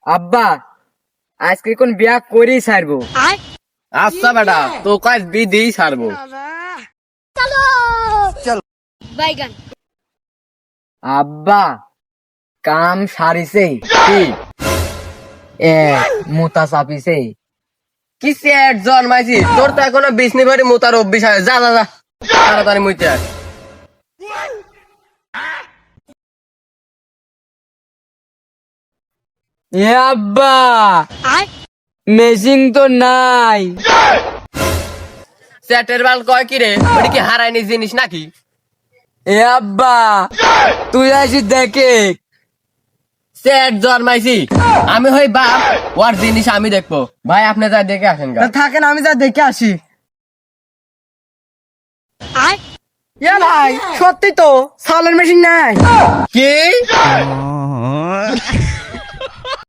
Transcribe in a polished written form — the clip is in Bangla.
আব্বা আজকে কোন বিয়া করেই ছাড়বো। আচ্ছা বেটা তো কাজ বিধি ছাড়বো। আব্বা কাম সারিছে কি এ মোতা চাপিছে। কি সেট জন্মাইছি তোর তো এখনো বিষ্ণু বাড়ি মোতার অভ্যিস হয়। যা যা যা তাড়াতাড়ি মুইতে আয়। এ আব্বা মেশিন তো নাই। সেটের বাল কয় কি রে ওটা কি হারাইনি জিনিস নাকি? এ আব্বা তুই আসি দেখে। সেট জন্মাইছি আমি হই বাপ, ওর জিনিস আমি দেখবো। ভাই আপনি যা দেখে আসেন গা। থাকেন আমি যা দেখে আসি। এ ভাই সত্যি তো সালের মেশিন নাই। কি